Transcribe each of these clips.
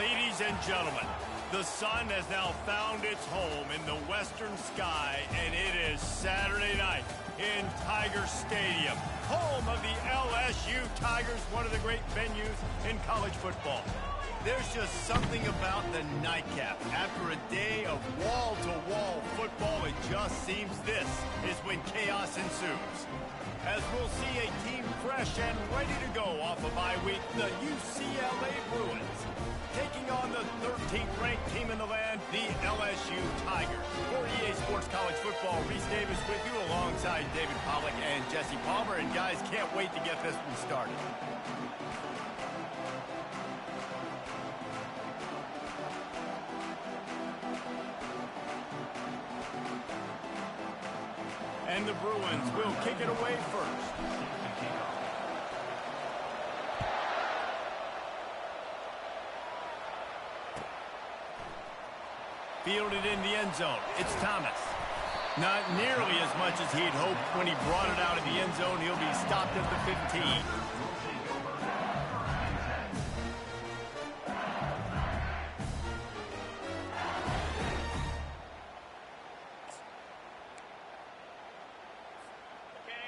Ladies and gentlemen, the sun has now found its home in the western sky, and it is Saturday night in Tiger Stadium, home of the LSU Tigers, one of the great venues in college football. There's just something about the nightcap. After a day of wall-to-wall football, it just seems this is when chaos ensues. As we'll see a team fresh and ready to go off a bye week, the UCLA Bruins, taking on the 13th ranked team in the land, the LSU Tigers. For EA Sports College Football, Reese Davis with you alongside David Pollack and Jesse Palmer. And guys, can't wait to get this one started. And the Bruins will kick it away first. Fielded in the end zone. It's Thomas. Not nearly as much as he'd hoped when he brought it out of the end zone. He'll be stopped at the 15.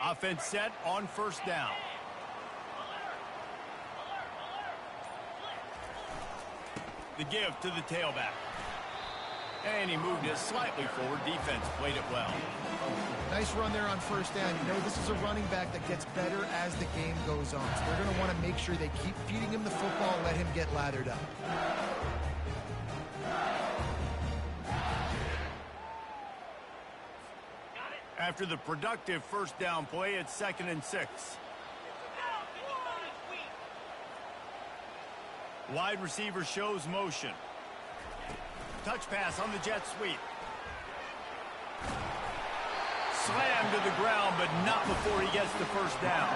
Offense set on first down. The give to the tailback. And he moved it slightly forward. Defense played it well. Nice run there on first down. You know, this is a running back that gets better as the game goes on. So they're going to want to make sure they keep feeding him the football and let him get lathered up. After the productive first down play, it's 2nd and 6. Wide receiver shows motion. Touch pass on the jet sweep. Slammed to the ground, but not before he gets the first down.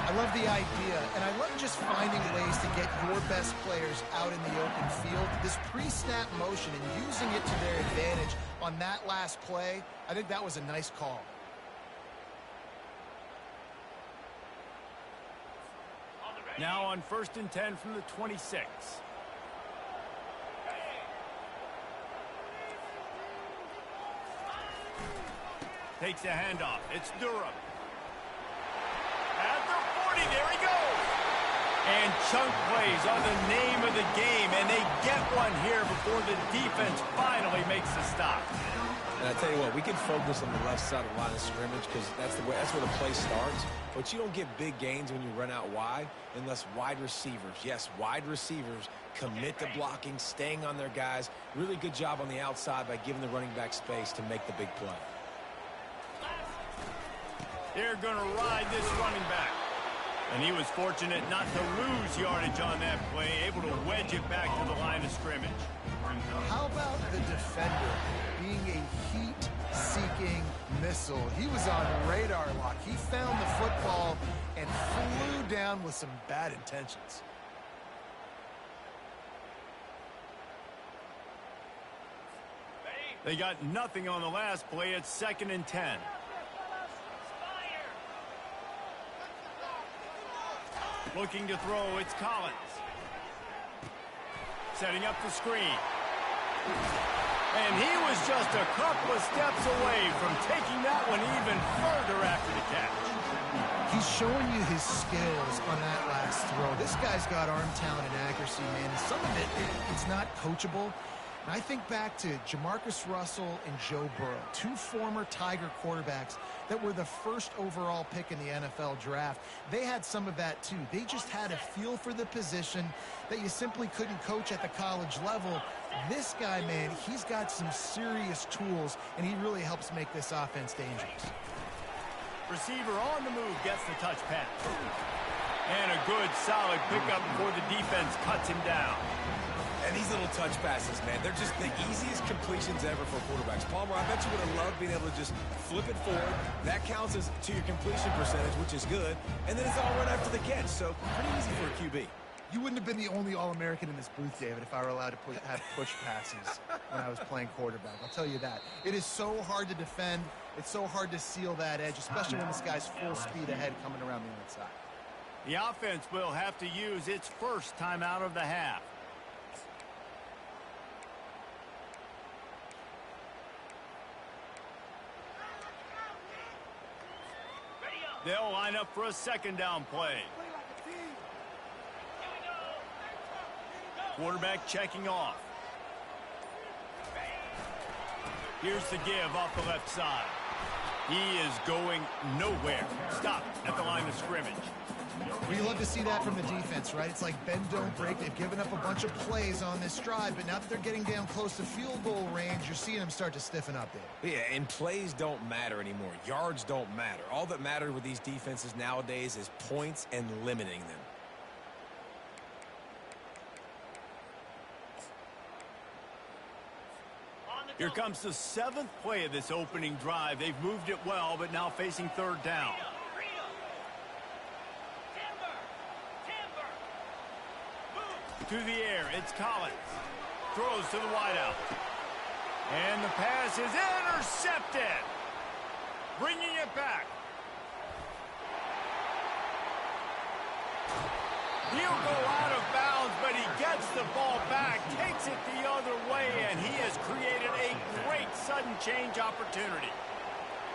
I love the idea, and I love just finding ways to get your best players out in the open field. This pre-snap motion and using it to their advantage on that last play, I think that was a nice call. Now on 1st and 10 from the 26. Takes a handoff. It's Durham. At the 40, there he goes. And chunk plays are the name of the game, and they get one here before the defense finally makes the stop. And I tell you what, we can focus on the left side of the line of scrimmage because that's where the play starts. But you don't get big gains when you run out wide unless wide receivers, yes, wide receivers, commit to blocking, staying on their guys. Really good job on the outside by giving the running back space to make the big play. They're going to ride this running back. And he was fortunate not to lose yardage on that play, able to wedge it back to the line of scrimmage. How about the defender being a heat-seeking missile? He was on radar lock. He found the football and flew down with some bad intentions. They got nothing on the last play. It's 2nd and 10. Looking to throw, it's Collins. Setting up the screen. And he was just a couple of steps away from taking that one even further after the catch. He's showing you his skills on that last throw. This guy's got arm talent and accuracy, man. Some of it's not coachable. And I think back to Jamarcus Russell and Joe Burrow, two former Tiger quarterbacks that were the first overall pick in the NFL draft. They had some of that too. They just had a feel for the position that you simply couldn't coach at the college level. This guy, man, he's got some serious tools, and he really helps make this offense dangerous. Receiver on the move gets the touch pass. And a good, solid pickup before the defense cuts him down. And these little touch passes, man, they're just the easiest completions ever for quarterbacks. Palmer, I bet you would have loved being able to just flip it forward. That counts as to your completion percentage, which is good. And then it's all right after the catch, so pretty easy for a QB. You wouldn't have been the only All-American in this booth, David, if I were allowed to have push passes when I was playing quarterback. I'll tell you that. It is so hard to defend. It's so hard to seal that edge, especially when this guy's full speed ahead coming around the outside. The offense will have to use its first timeout of the half. They'll line up for a second down play. Quarterback checking off. Here's the give off the left side. He is going nowhere. Stop at the line of scrimmage. We love to see that from the defense, right? It's like bend, don't break. They've given up a bunch of plays on this drive, but now that they're getting down close to field goal range, you're seeing them start to stiffen up there. Yeah, and plays don't matter anymore. Yards don't matter. All that matters with these defenses nowadays is points and limiting them. Here comes the 7th play of this opening drive. They've moved it well, but now facing third down. To the air, it's Collins. Throws to the wideout. And the pass is intercepted. Bringing it back. He'll go out of bounds, but he gets the ball back, takes it the other way, and he has created a great sudden change opportunity.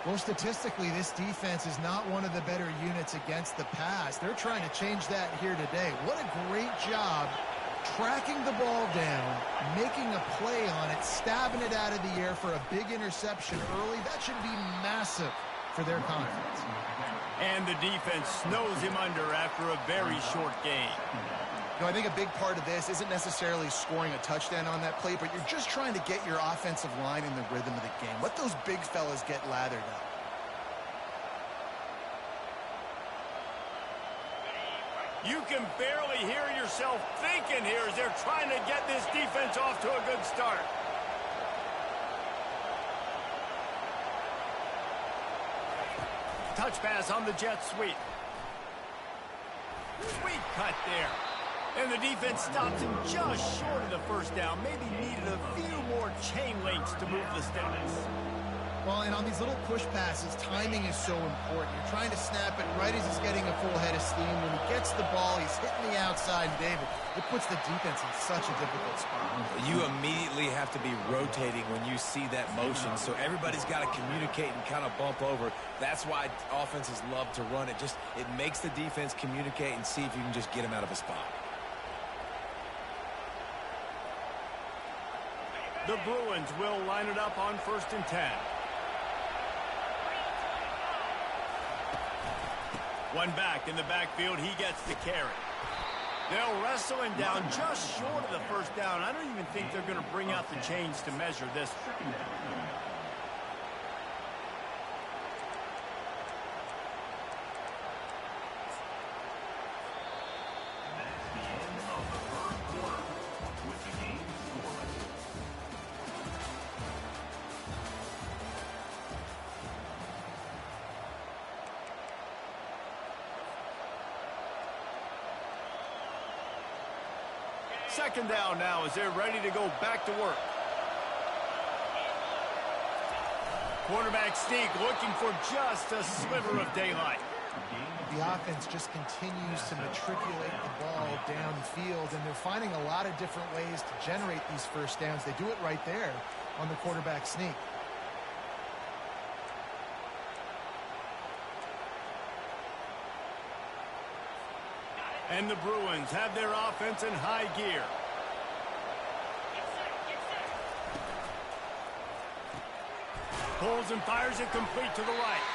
Well, statistically, this defense is not one of the better units against the pass. They're trying to change that here today. What a great job tracking the ball down, making a play on it, stabbing it out of the air for a big interception early. That should be massive for their confidence. And the defense snows him under after a very short game. You know, I think a big part of this isn't necessarily scoring a touchdown on that play, but you're just trying to get your offensive line in the rhythm of the game. Let those big fellas get lathered up. You can barely hear yourself thinking here as they're trying to get this defense off to a good start. Touch pass on the jet sweep. Sweet cut there. And the defense stops him just short of the first down. Maybe needed a few more chain links to move the sticks. Well, and on these little push passes, timing is so important. You're trying to snap it right as he's getting a full head of steam. When he gets the ball, he's hitting the outside, and David, it puts the defense in such a difficult spot. You immediately have to be rotating when you see that motion, so everybody's got to communicate and kind of bump over. That's why offenses love to run it. It makes the defense communicate and see if you can just get him out of a spot. The Bruins will line it up on 1st and 10. One back in the backfield. He gets the carry. They'll wrestle him down just short of the first down. I don't even think they're going to bring out the chains to measure this. Second down now as they're ready to go back to work. Quarterback sneak looking for just a sliver of daylight. The offense just continues to matriculate the ball downfield, and they're finding a lot of different ways to generate these first downs. They do it right there on the quarterback sneak. And the Bruins have their offense in high gear. Pulls and fires it complete to the right.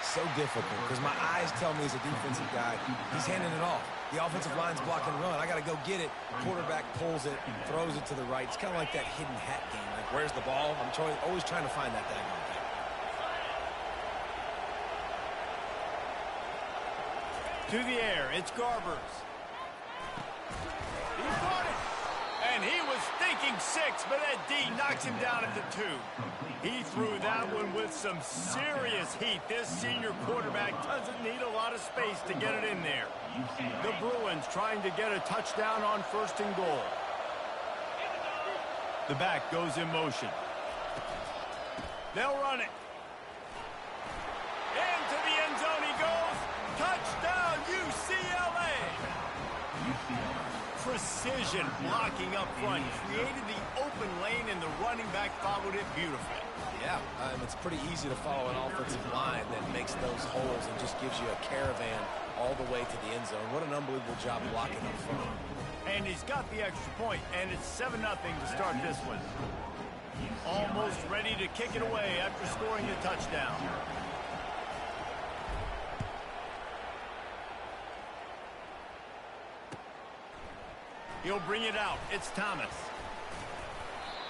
So difficult because my eyes tell me as a defensive guy, he's handing it off. The offensive line's block and run. I got to go get it. Quarterback pulls it, throws it to the right. It's kind of like that hidden hat game. Like, where's the ball? I'm always trying to find that daggone thing. To the air, it's Garbers. He caught it. And he was thinking 6, but that D knocks him down at the 2. He threw that one with some serious heat. This senior quarterback doesn't need a lot of space to get it in there. The Bruins trying to get a touchdown on 1st and goal. The back goes in motion. They'll run it. Into the end zone he goes. Touchdown, UCLA! Precision blocking up front. Created the open lane, and the running back followed it beautifully. Yeah, it's pretty easy to follow an offensive line that makes those holes and just gives you a caravan all the way to the end zone. What an unbelievable job blocking up front. And he's got the extra point, and it's 7-0 to start this one. Almost ready to kick it away after scoring the touchdown. He'll bring it out. It's Thomas.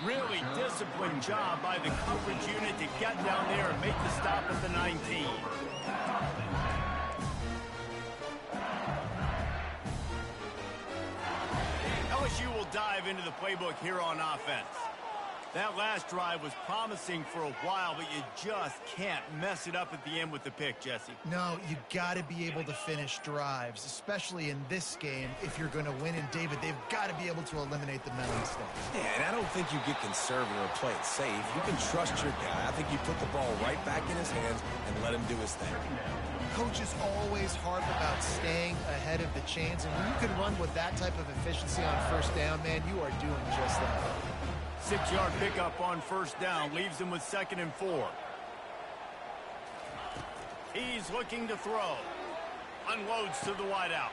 Really disciplined job by the coverage unit to get down there and make the stop at the 19. LSU will dive into the playbook here on offense. That last drive was promising for a while, but you just can't mess it up at the end with the pick, Jesse. No, you got to be able to finish drives, especially in this game. If you're going to win, and David, they've got to be able to eliminate the mental mistakes. Yeah, and I don't think you get conservative or play it safe. You can trust your guy. I think you put the ball right back in his hands and let him do his thing. Coaches always harp about staying ahead of the chains, and when you can run with that type of efficiency on first down, man, you are doing just that. 6-yard pickup on first down leaves him with 2nd and 4. He's looking to throw. Unloads to the wideout.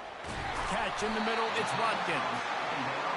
Catch in the middle, it's Rutkin.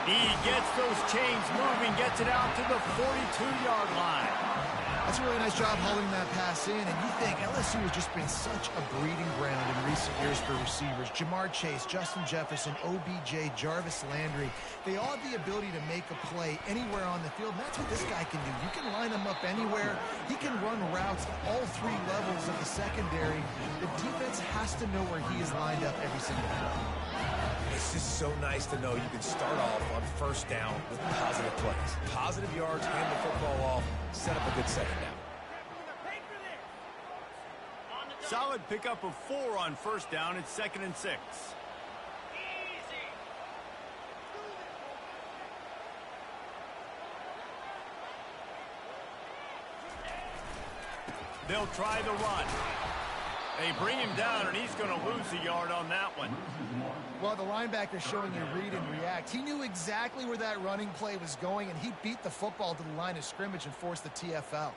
He gets those chains moving, gets it out to the 42-yard line. That's a really nice job holding that pass in, and you think LSU has just been such a breeding ground in recent years for receivers. Jamar Chase, Justin Jefferson, OBJ, Jarvis Landry, they all have the ability to make a play anywhere on the field, and that's what this guy can do. You can line him up anywhere. He can run routes at all 3 levels of the secondary. The defense has to know where he is lined up every single play. It's just so nice to know you can start off on first down with positive plays. Positive yards, hand the football off, set up a good second down. Solid pickup of 4 on first down. It's 2nd and 6. They'll try the run. They bring him down, and he's going to lose a yard on that one. Well, the linebacker showing you read and react. He knew exactly where that running play was going, and he beat the football to the line of scrimmage and forced the TFL.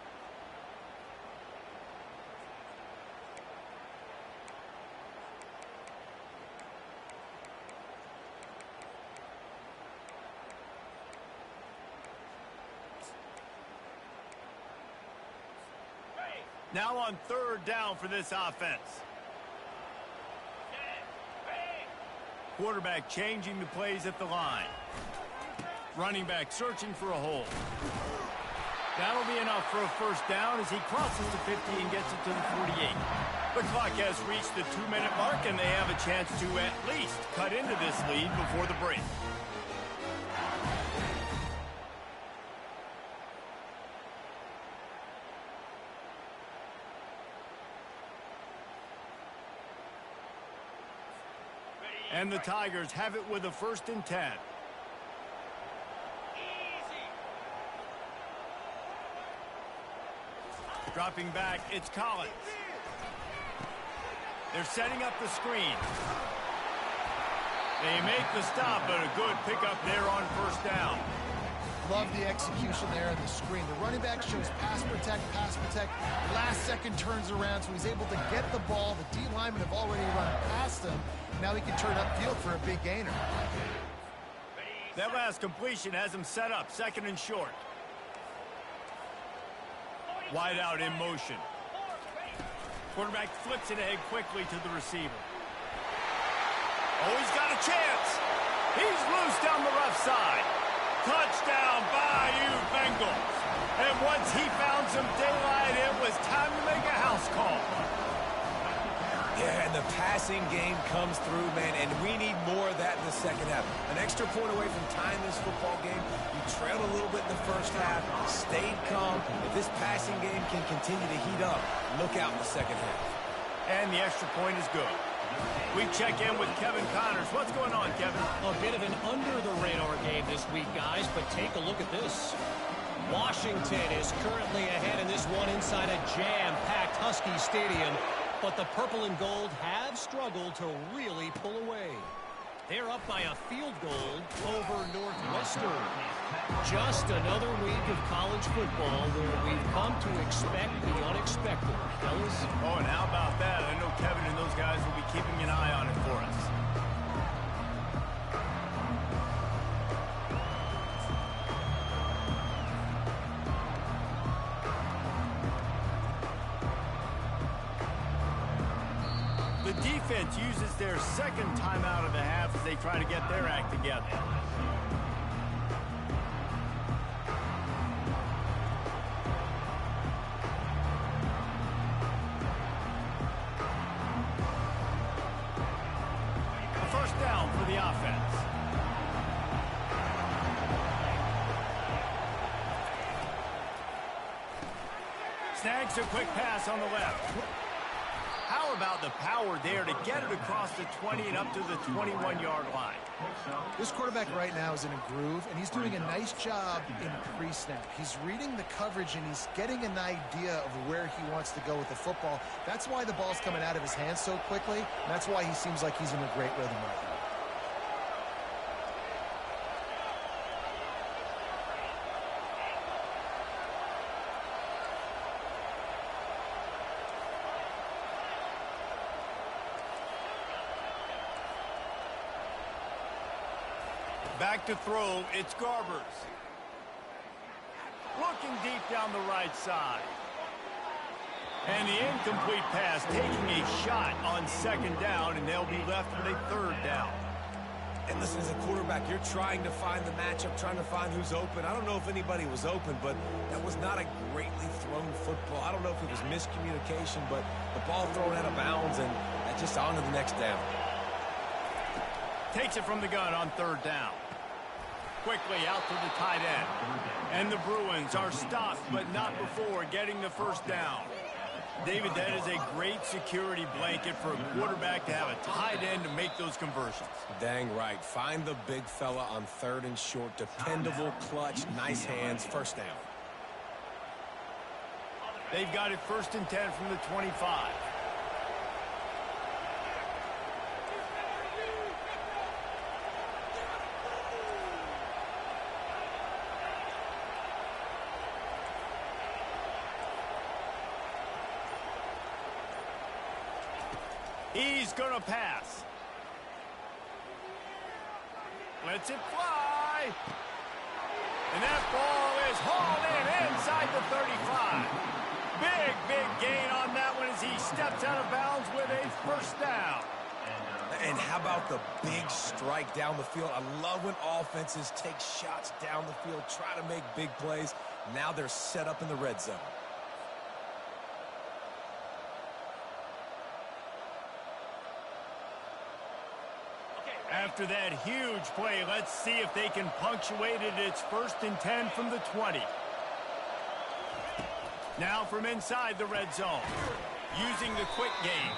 Now on 3rd down for this offense. Quarterback changing the plays at the line. Running back searching for a hole. That'll be enough for a first down as he crosses the 50 and gets it to the 48. The clock has reached the 2-minute mark, and they have a chance to at least cut into this lead before the break. And the Tigers have it with a 1st and 10. Dropping back, it's Collins. They're setting up the screen. They make the stop, but a good pickup there on first down. Love the execution there on the screen. The running back shows pass protect. Last second turns around, so he's able to get the ball. The D linemen have already run past him. Now he can turn upfield for a big gainer. That last completion has him set up, 2nd and short. Wide out in motion. Quarterback flips it ahead quickly to the receiver. Oh, he's got a chance. He's loose down the left side. Touchdown, Bayou Bengals. And once he found some daylight, it was time to make a house call. Yeah, and the passing game comes through, man, and we need more of that in the second half. An extra point away from tying this football game. You trailed a little bit in the first half, stayed calm. If this passing game can continue to heat up, look out in the second half. And the extra point is good. We check in with Kevin Connors. What's going on, Kevin? A bit of an under-the-radar game this week, guys, but take a look at this. Washington is currently ahead in this one inside a jam-packed Husky Stadium, but the purple and gold have struggled to really pull away. They're up by a field goal over Northwestern. Just another week of college football where we've come to expect the unexpected. Fellas? Oh, and how about that? I know Kevin and those guys will be keeping an eye on it for us. The defense uses their second timeout of the half as they try to get their act together. A first down for the offense. Snags a quick pass on the left. How about the power there to get it across the 20 and up to the 21-yard line? This quarterback right now is in a groove, and he's doing a nice job in pre-snap. He's reading the coverage, and he's getting an idea of where he wants to go with the football. That's why the ball's coming out of his hands so quickly, and that's why he seems like he's in a great rhythm right now. Back to throw, it's Garbers. Looking deep down the right side. And the incomplete pass taking a shot on second down, and they'll be left with a third down. And listen, as a quarterback, you're trying to find the matchup, trying to find who's open. I don't know if anybody was open, but that was not a greatly thrown football. I don't know if it was miscommunication, but the ball thrown out of bounds, and that's just on to the next down. Takes it from the gun on third down. Quickly out to the tight end. And the Bruins are stopped, but not before getting the first down. David, that is a great security blanket for a quarterback to have a tight end to make those conversions. Dang right. Find the big fella on third and short. Dependable, clutch, nice hands, first down. They've got it 1st and 10 from the 25. He's going to pass. Lets it fly. And that ball is hauled in inside the 35. Big gain on that one as he steps out of bounds with a first down. And how about the big strike down the field? I love when offenses take shots down the field, try to make big plays. Now they're set up in the red zone. After that huge play, let's see if they can punctuate it. It's 1st and 10 from the 20. Now from inside the red zone, using the quick game.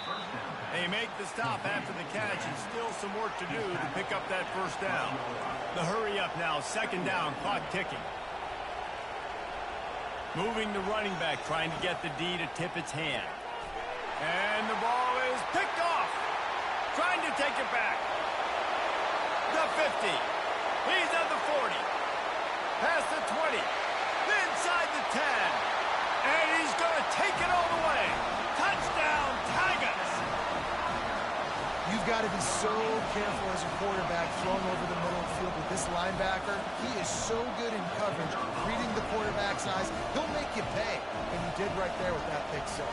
They make the stop after the catch, and still some work to do to pick up that first down. The hurry up now, 2nd down, clock ticking. Moving the running back, trying to get the D to tip its hand. And the ball is picked off. Trying to take it back. The 50. He's at the 40. Past the 20. Inside the 10. And he's going to take it all the way. Touchdown, Tigers. You've got to be so careful as a quarterback throwing over the middle of the field with this linebacker. He is so good in coverage, reading the quarterback's eyes. He'll make you pay, and he did right there with that pick six.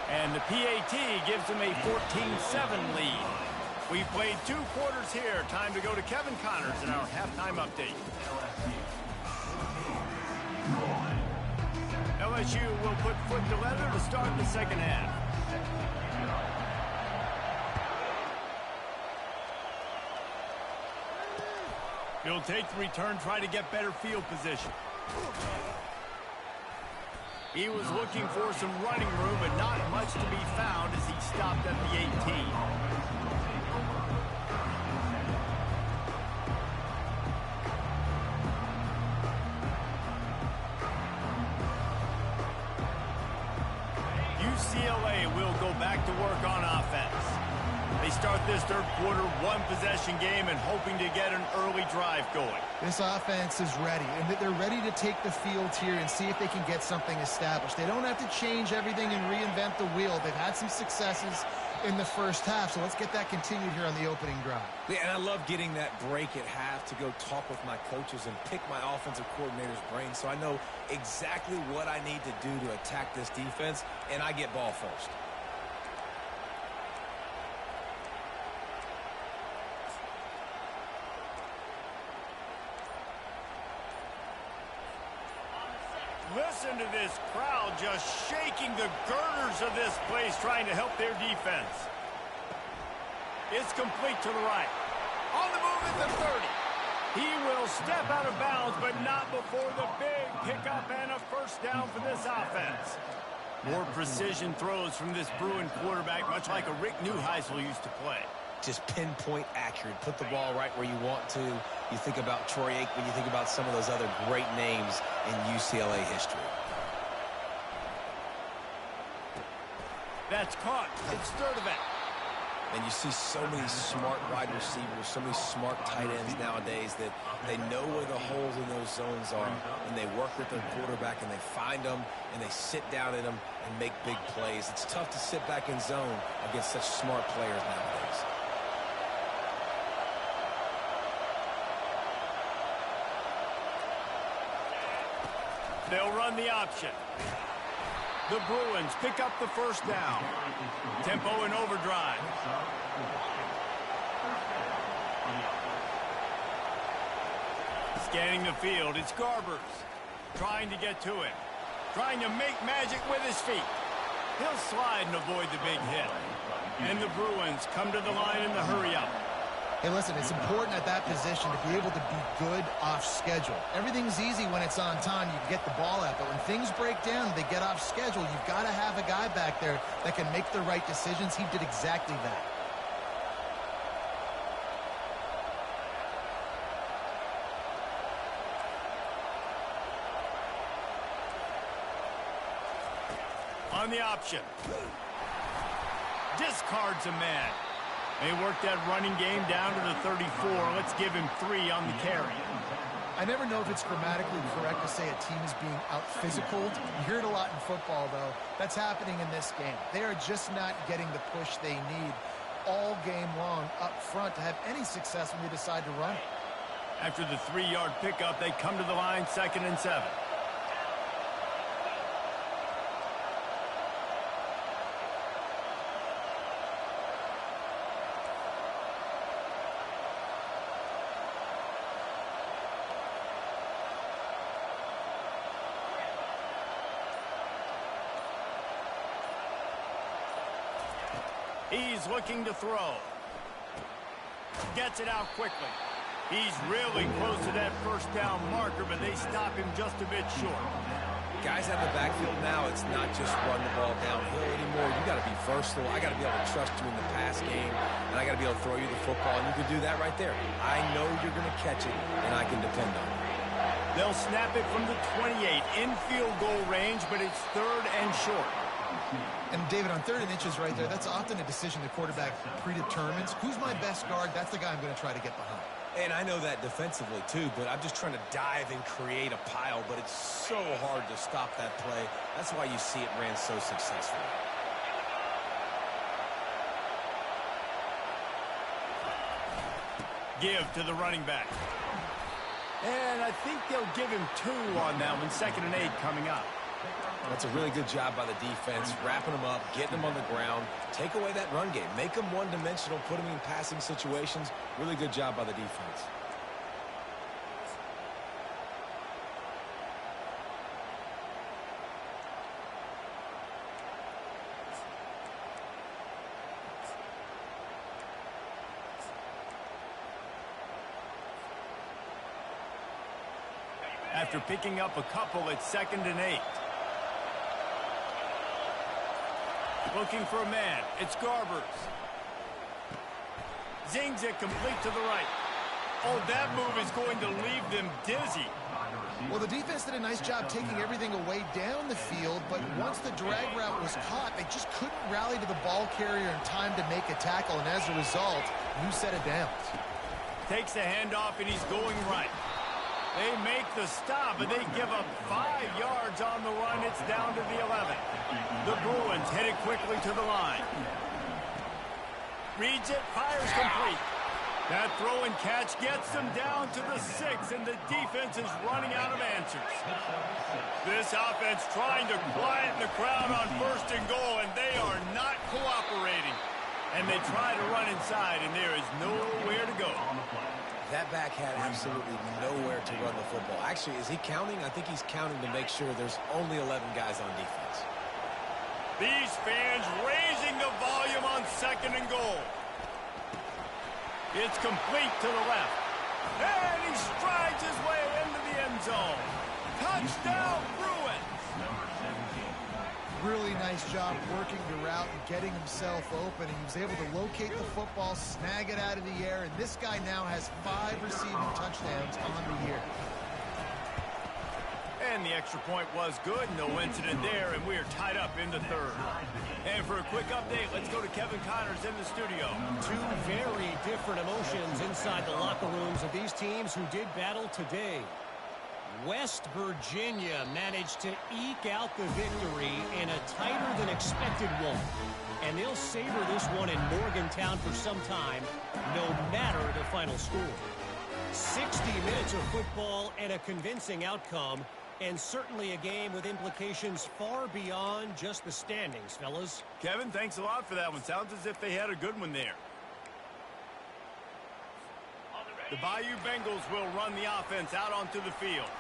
And the PAT gives him a 14-7 lead. We've played 2 quarters here. Time to go to Kevin Connors in our halftime update. LSU will put foot to leather to start the second half. He'll take the return, try to get better field position. He was looking for some running room, but not much to be found as he stopped at the 18. UCLA will go back to work on offense. They start this third quarter, one-possession game and hoping to get an early drive going. This offense is ready, and they're ready to take the field here and see if they can get something established. They don't have to change everything and reinvent the wheel. They've had some successes in the first half, so let's get that continued here on the opening drive. Yeah, and I love getting that break at half to go talk with my coaches and pick my offensive coordinator's brain so I know exactly what I need to do to attack this defense, and I get ball first. Listen to this crowd just shaking the girders of this place, trying to help their defense. It's complete to the right. On the move at the 30. He will step out of bounds, but not before the big pickup and a first down for this offense. More precision throws from this Bruin quarterback, much like a Rick Neuheisel used to play. Just pinpoint accurate. Put the ball right where you want to. You think about Troy Aikman, you think about some of those other great names in UCLA history. That's caught. It's Sturdivant. And you see so many smart wide receivers, so many smart tight ends nowadays that they know where the holes in those zones are, and they work with their quarterback, and they find them, and they sit down in them and make big plays. It's tough to sit back in zone against such smart players nowadays. They'll run the option. The Bruins pick up the first down. Tempo in overdrive. Scanning the field, it's Garbers. Trying to get to him. Trying to make magic with his feet. He'll slide and avoid the big hit. And the Bruins come to the line in the hurry-up. Hey, listen, it's important at that position to be able to be good off schedule. Everything's easy when it's on time. You can get the ball out. But when things break down, they get off schedule, you've got to have a guy back there that can make the right decisions. He did exactly that. On the option. Discards a man. They work that running game down to the 34. Let's give him 3 on the carry. I never know if it's grammatically correct to say a team is being out-physicaled. You hear it a lot in football, though. That's happening in this game. They are just not getting the push they need all game long up front to have any success when they decide to run it. After the 3-yard pickup, they come to the line 2nd and 7. He's looking to throw. Gets it out quickly. He's really close to that first down marker, but they stop him just a bit short. Guys out of the backfield now, it's not just run the ball downhill anymore. You got to be versatile. I got to be able to trust you in the pass game, and I got to be able to throw you the football, and you can do that right there. I know you're going to catch it, and I can depend on it. They'll snap it from the 28 in field goal range, but it's 3rd and short. And, David, on 3rd and inches right there, that's often a decision the quarterback predetermines. Who's my best guard? That's the guy I'm going to try to get behind. And I know that defensively, too, but I'm just trying to dive and create a pile, but it's so hard to stop that play. That's why you see it ran so successfully. Give to the running back. And I think they'll give him 2 on that one. 2nd and 8 coming up. That's a really good job by the defense, wrapping them up, getting them on the ground. Take away that run game. Make them one-dimensional, put them in passing situations. Really good job by the defense. After picking up a couple, it's 2nd and 8. Looking for a man. It's Garbers. Zings it complete to the right. Oh, that move is going to leave them dizzy. Well, the defense did a nice job taking everything away down the field, but once the drag route was caught, they just couldn't rally to the ball carrier in time to make a tackle, and as a result, new set of downs. Takes the handoff, and he's going right. They make the stop, and they give up 5 yards on the run. It's down to the 11. The Bruins headed quickly to the line. Reads it, fires complete. That throw and catch gets them down to the 6, and the defense is running out of answers. This offense trying to quiet the crowd on 1st and goal, and they are not cooperating. And they try to run inside, and there is nowhere to go. That back had absolutely nowhere to run the football. Actually, is he counting? I think he's counting to make sure there's only 11 guys on defense. These fans raising the volume on 2nd and goal. It's complete to the left. And he strides his way into the end zone. Touchdown, Bruins! Really nice job working the route and getting himself open. He was able to locate the football, snag it out of the air, and this guy now has 5 receiving touchdowns on the year. And the extra point was good. No incident there, and we are tied up in the 3rd. And for a quick update, let's go to Kevin Connors in the studio. 2 very different emotions inside the locker rooms of these teams who did battle today. West Virginia managed to eke out the victory in a tighter-than-expected one. And they'll savor this one in Morgantown for some time, no matter the final score. 60 minutes of football and a convincing outcome, and certainly a game with implications far beyond just the standings, fellas. Kevin, thanks a lot for that one. Sounds as if they had a good one there. The Bayou Bengals will run the offense out onto the field.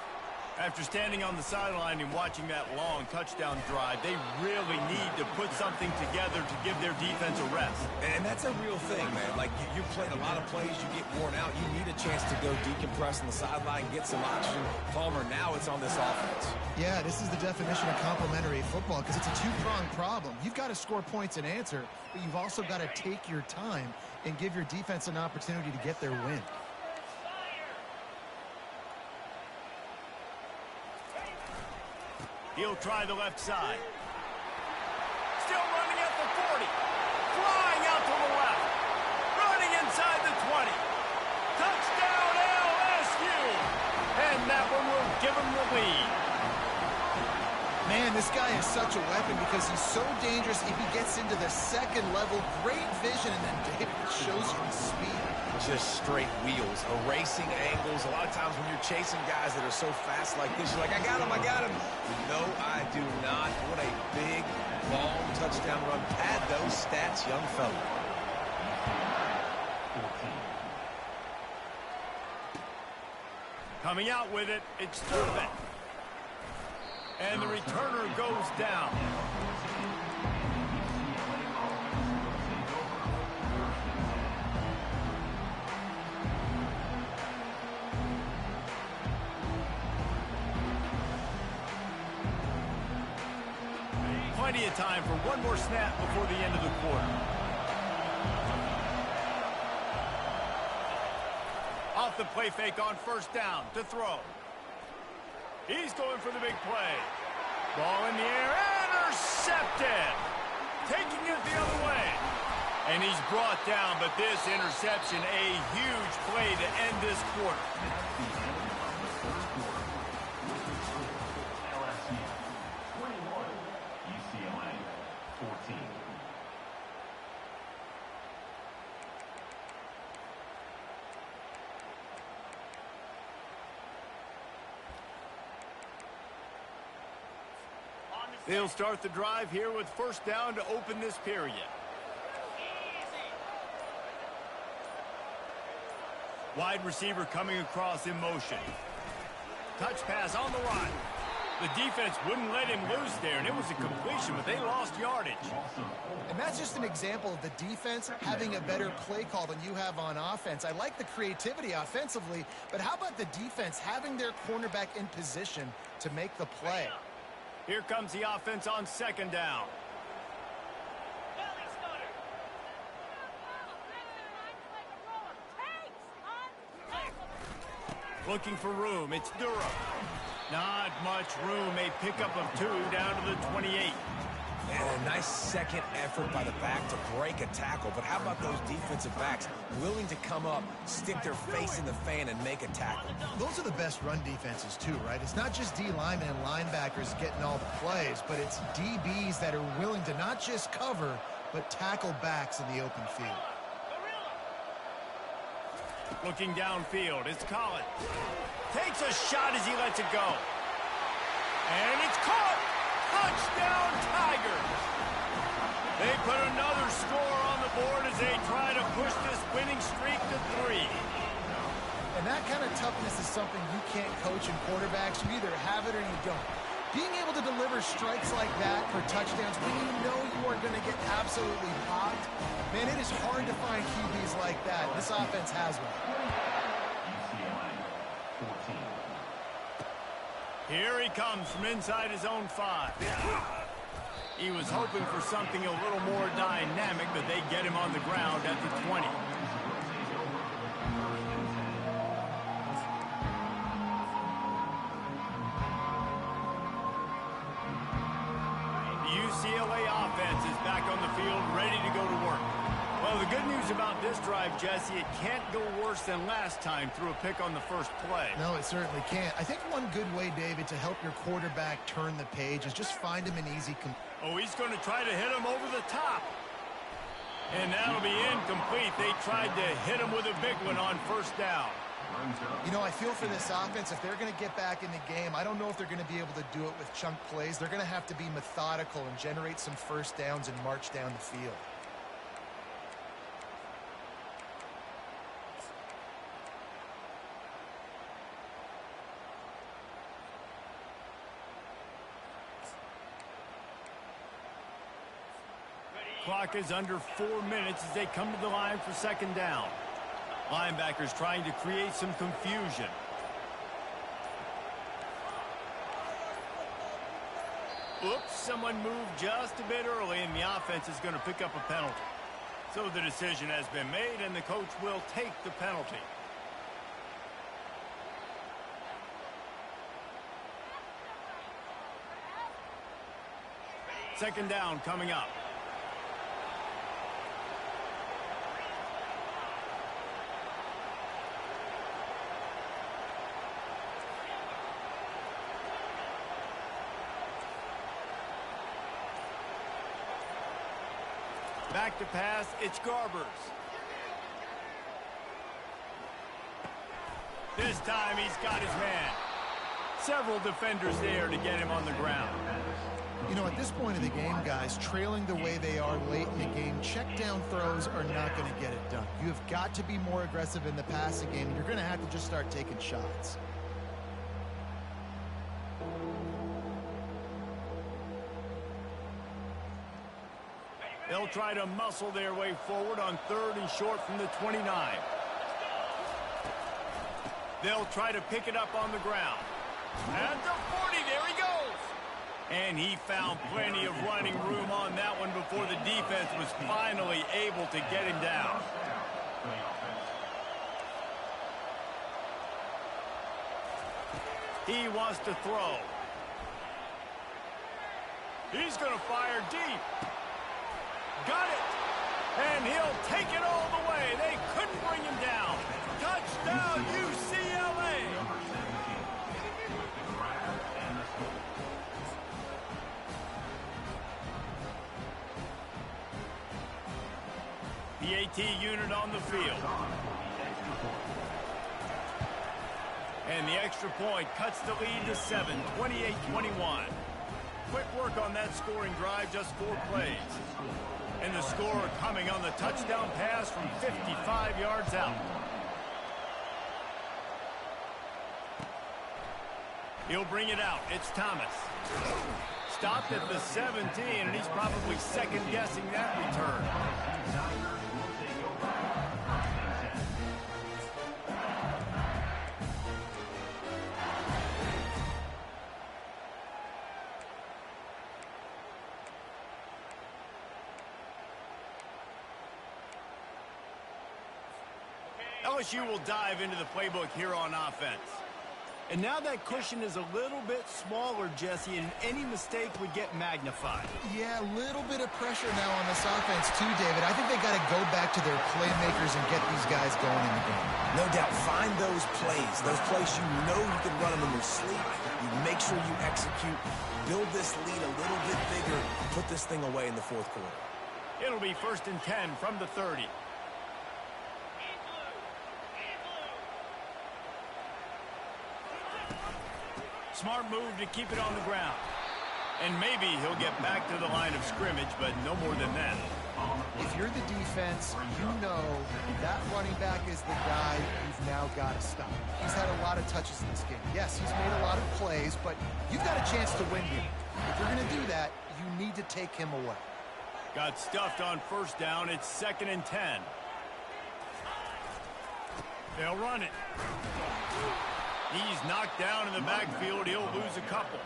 After standing on the sideline and watching that long touchdown drive, they really need to put something together to give their defense a rest. And that's a real thing, man. Like, you played a lot of plays, you get worn out, you need a chance to go decompress on the sideline, get some oxygen. Palmer, now it's on this offense. Yeah, this is the definition of complementary football because it's a 2-pronged problem. You've got to score points and answer, but you've also got to take your time and give your defense an opportunity to get their win. He'll try the left side. Still running at the 40. Flying out to the left. Running inside the 20. Touchdown LSU. And that one will give him the lead. Man, this guy is such a weapon because he's so dangerous if he gets into the 2nd level. Great vision, and then David shows you his speed. Just straight wheels, erasing angles. A lot of times when you're chasing guys that are so fast like this, you're like, I got him, I got him. No, I do not. What a big, long touchdown run. Pad those stats, young fella. Coming out with it, it's Durbin. And the returner goes down. Plenty of time for one more snap before the end of the quarter. Off the play fake on 1st down to throw. He's going for the big play. Ball in the air, intercepted. Taking it the other way. And he's brought down, but this interception, a huge play to end this quarter. LSU 21, UCLA 14. They'll start the drive here with 1st down to open this period. Wide receiver coming across in motion. Touch pass on the run. The defense wouldn't let him loose there, and it was a completion, but they lost yardage. And that's just an example of the defense having a better play call than you have on offense. I like the creativity offensively, but how about the defense having their cornerback in position to make the play? Here comes the offense on 2nd down. Looking for room. It's Durham. Not much room. A pickup of 2 down to the 28. And a nice second effort by the back to break a tackle. But how about those defensive backs willing to come up, stick their face in the fan, and make a tackle? Those are the best run defenses too, right? It's not just D linemen and linebackers getting all the plays, but it's DBs that are willing to not just cover, but tackle backs in the open field. Looking downfield, it's Collins. Takes a shot as he lets it go. And it's caught! Touchdown, Tigers! They put another score on the board as they try to push this winning streak to 3. And that kind of toughness is something you can't coach in quarterbacks. You either have it or you don't. Being able to deliver strikes like that for touchdowns when you know you are going to get absolutely popped, man, it is hard to find QBs like that. This offense has one. UCLA, 14. Here he comes from inside his own 5. He was hoping for something a little more dynamic, but they get him on the ground at the 20. The UCLA offense is back on the field, ready to go to work. Well, the good news about this drive, Jesse, it can't go worse than last time through a pick on the first play. No, it certainly can't. I think one good way, David, to help your quarterback turn the page is just find him an easy... Oh, he's going to try to hit him over the top. And that'll be incomplete. They tried to hit him with a big one on first down. You know, I feel for this offense, if they're going to get back in the game, I don't know if they're going to be able to do it with chunk plays. They're going to have to be methodical and generate some first downs and march down the field. Clock is under 4 minutes as they come to the line for second down. Linebackers trying to create some confusion. Oops, someone moved just a bit early, and the offense is going to pick up a penalty. So the decision has been made, and the coach will take the penalty. Second down coming up. Back to pass, it's Garbers. This time he's got his man. Several defenders there to get him on the ground. You know, at this point of the game, guys, trailing the way they are late in the game, check down throws are not going to get it done. You have got to be more aggressive in the passing game. You're going to have to just start taking shots. They'll try to muscle their way forward on 3rd and short from the 29. They'll try to pick it up on the ground. At the 40, there he goes. And he found plenty of running room on that one before the defense was finally able to get him down. He wants to throw. He's going to fire deep. Got it. And he'll take it all the way. They couldn't bring him down. Touchdown, UCLA. The AT unit on the field. And the extra point cuts the lead to 7, 28-21. Quick work on that scoring drive, just 4 plays. And the score coming on the touchdown pass from 55 yards out. He'll bring it out. It's Thomas. Stopped at the 17, and he's probably second-guessing that return. LSU will dive into the playbook here on offense. And now that cushion is a little bit smaller, Jesse, and any mistake would get magnified. Yeah, a little bit of pressure now on this offense too, David. I think they got to go back to their playmakers and get these guys going in the game. No doubt, find those plays you know you can run them in your sleep. You make sure you execute, build this lead a little bit bigger, put this thing away in the fourth quarter. It'll be 1st and 10 from the 30. Smart move to keep it on the ground. And maybe he'll get back to the line of scrimmage, but no more than that. If you're the defense, you know that running back is the guy you've now got to stop. He's had a lot of touches in this game. Yes, he's made a lot of plays, but you've got a chance to win here. If you're going to do that, you need to take him away. Got stuffed on 1st down. It's 2nd and 10. They'll run it. He's knocked down in the backfield. He'll lose a couple.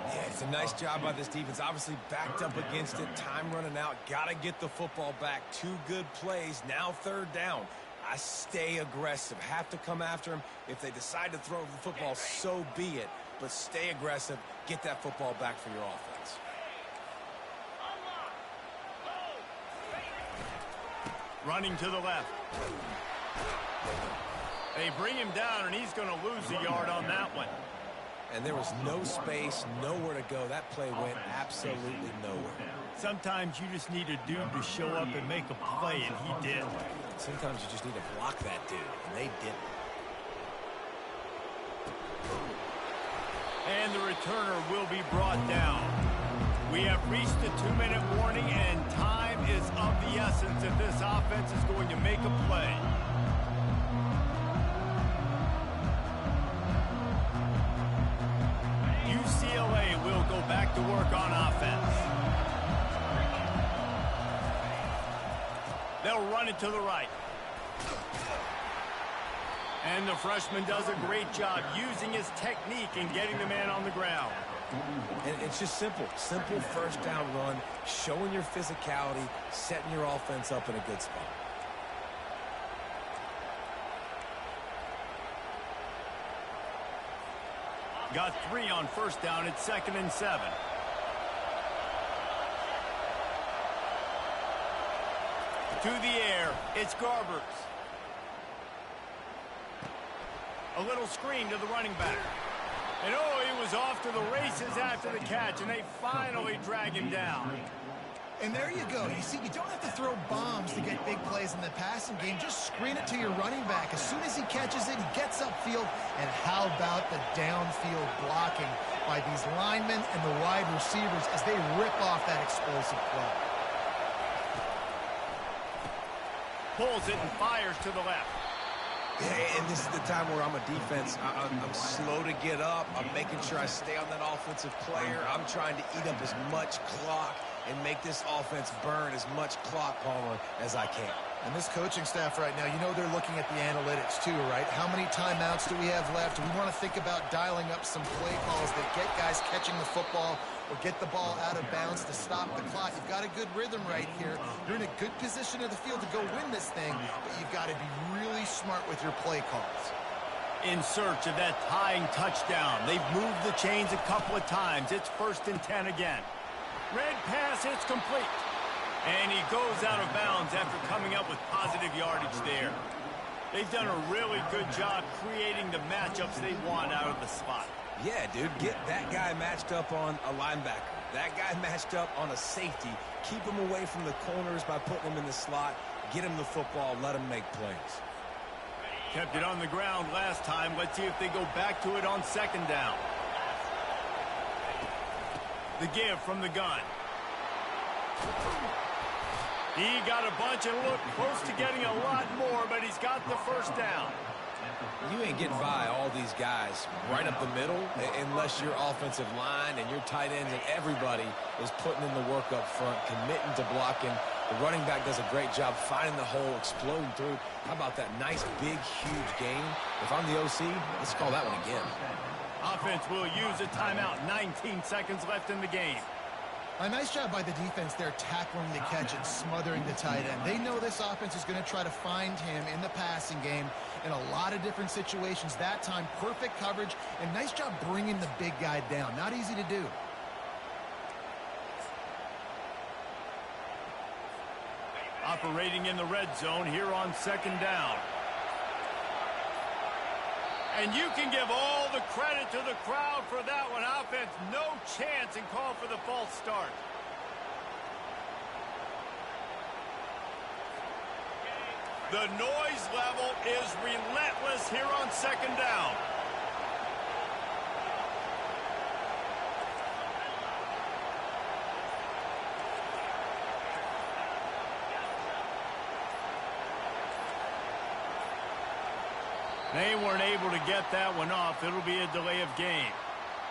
Yeah, it's a nice job by this defense. Obviously backed up against it. Time running out. Got to get the football back. 2 good plays. Now 3rd down. I stay aggressive. Have to come after him. If they decide to throw the football, so be it. But stay aggressive. Get that football back for your offense. Running to the left. They bring him down, and he's going to lose a yard on that one. And there was no space, nowhere to go. That play went absolutely nowhere. Sometimes you just need a dude to show up and make a play, and he did. Sometimes you just need to block that dude, and they didn't. And the returner will be brought down. We have reached the 2-minute warning, and time is of the essence if this offense is going to make a play. UCLA will go back to work on offense. They'll run it to the right. And the freshman does a great job using his technique and getting the man on the ground. And it's just simple 1st down run, showing your physicality, setting your offense up in a good spot. Got 3 on 1st down. It's 2nd and 7. To the air. It's Garbers. A little screen to the running back. And oh, he was off to the races after the catch, and they finally drag him down. And there you go. You see, you don't have to throw bombs to get big plays in the passing game. Just screen it to your running back. As soon as he catches it, he gets upfield. And how about the downfield blocking by these linemen and the wide receivers as they rip off that explosive play. Pulls it and fires to the left. Yeah, and this is the time where I'm a defense. I'm slow to get up. I'm making sure I stay on that offensive player. I'm trying to eat up as much clock and make this offense burn as much clock, Palmer, as I can. And this coaching staff right now, you know they're looking at the analytics too, right? How many timeouts do we have left? We want to think about dialing up some play calls that get guys catching the football or get the ball out of bounds to stop the clock. You've got a good rhythm right here. You're in a good position of the field to go win this thing, but you've got to be really smart with your play calls. In search of that tying touchdown. They've moved the chains a couple of times. It's 1st and 10 again. Red pass, it's complete. And he goes out of bounds after coming up with positive yardage there. They've done a really good job creating the matchups they want out of the slot. Yeah, dude, get that guy matched up on a linebacker. That guy matched up on a safety. Keep him away from the corners by putting him in the slot. Get him the football. Let him make plays. Kept it on the ground last time. Let's see if they go back to it on 2nd down. The give from the gun. He got a bunch and looked close to getting a lot more, but he's got the 1st down. You ain't getting by all these guys right up the middle unless your offensive line and your tight ends and everybody is putting in the work up front, committing to blocking. The running back does a great job finding the hole, exploding through. How about that nice, big, huge gain? If I'm the OC, let's call that one again. Offense will use a timeout. 19 seconds left in the game. A nice job by the defense there tackling the catch and smothering the tight end. They know this offense is going to try to find him in the passing game in a lot of different situations. That time, perfect coverage, and nice job bringing the big guy down. Not easy to do. Operating in the red zone here on 2nd down. And you can give all the credit to the crowd for that one. Offense, no chance, and call for the false start. The noise level is relentless here on 2nd down. They weren't able to get that one off. It'll be a delay of game.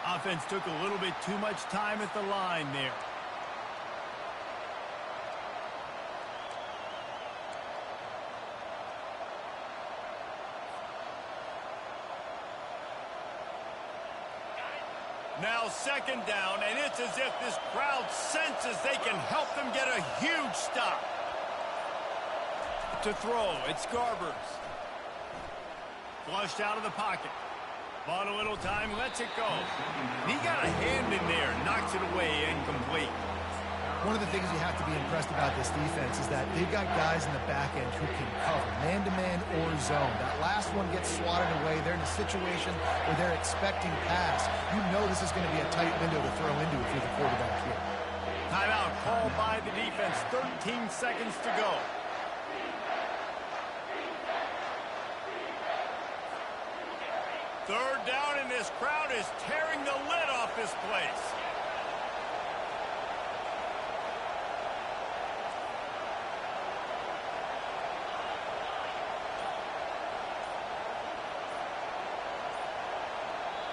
Offense took a little bit too much time at the line there. Now 2nd down, and it's as if this crowd senses they can help them get a huge stop. To throw, it's Garbers. Flushed out of the pocket. Bought a little time, lets it go. He got a hand in there, knocks it away, incomplete. One of the things you have to be impressed about this defense is that they've got guys in the back end who can cover, man-to-man or zone. That last one gets swatted away. They're in a situation where they're expecting pass. You know this is going to be a tight window to throw into if you're the quarterback here. Timeout called by the defense. 13 seconds to go. Third down, and this crowd is tearing the lid off this place.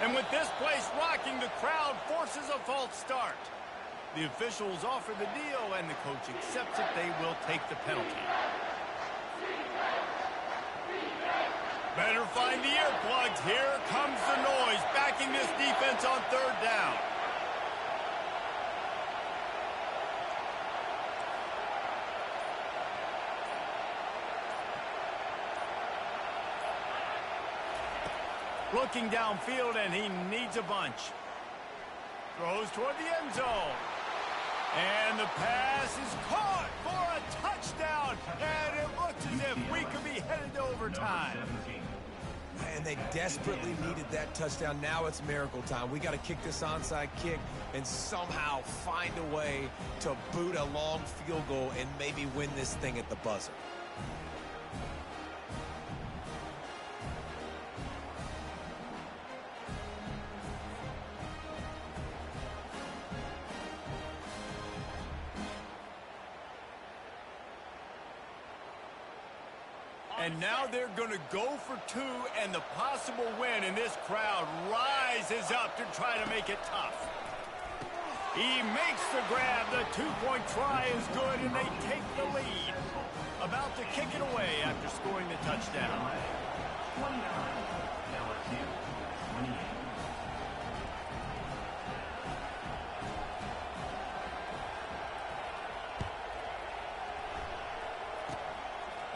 And with this place rocking, the crowd forces a false start. The officials offer the deal, and the coach accepts it. They will take the penalty. Better find the earplugs. Here comes the noise, backing this defense on 3rd down. Looking downfield, and he needs a bunch. Throws toward the end zone. And the pass is caught for a touchdown. And it looks as if we could be headed to overtime. And they desperately needed that touchdown. Now it's miracle time. We got to kick this onside kick and somehow find a way to boot a long field goal and maybe win this thing at the buzzer. And now they're going to go for 2 and the possible win, and this crowd rises up to try to make it tough. He makes the grab. The 2-point try is good, and they take the lead. About to kick it away after scoring the touchdown. 29, LSU, 28.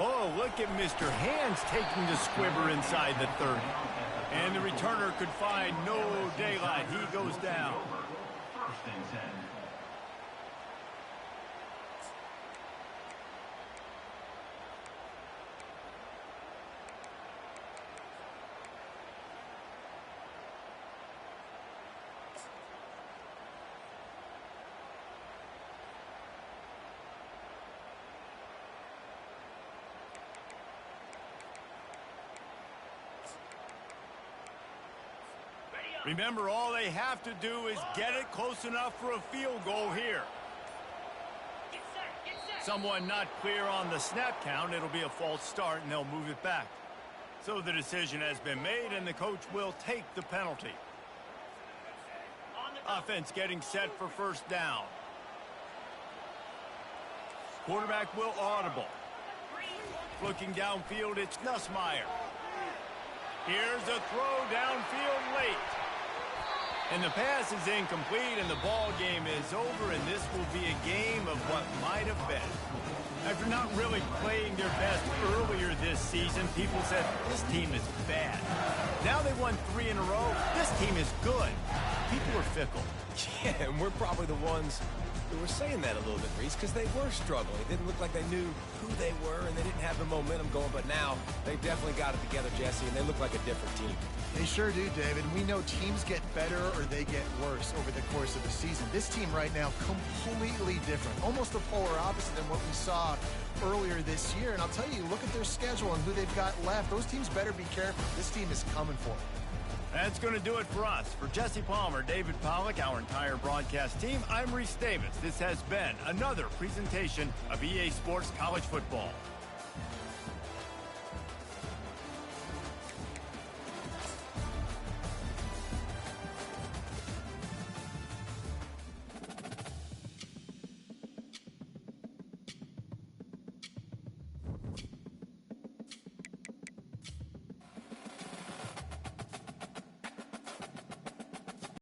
Oh, look at Mr. Hands taking the squibber inside the 30. And the returner could find no daylight. He goes down. 1st and 10. Remember, all they have to do is get it close enough for a field goal here. Someone not clear on the snap count. It'll be a false start, and they'll move it back. So the decision has been made, and the coach will take the penalty. Offense getting set for 1st down. Quarterback will audible. Looking downfield, it's Nussmeier. Here's a throw downfield late. And the pass is incomplete, and the ball game is over, and this will be a game of what might have been. After not really playing their best earlier this season, people said, this team is bad. Now they won 3 in a row. This team is good. People are fickle. Yeah, and we're probably the ones who were saying that a little bit, Reese, because they were struggling. It didn't look like they knew who they were, and they didn't have the momentum going. But now they've definitely got it together, Jesse, and they look like a different team. They sure do, David. We know teams get better or they get worse over the course of the season. This team right now, completely different. Almost the polar opposite than what we saw earlier this year. And I'll tell you, look at their schedule and who they've got left. Those teams better be careful. This team is coming for it. That's going to do it for us. For Jesse Palmer, David Pollack, our entire broadcast team, I'm Reese Davis. This has been another presentation of EA Sports College Football.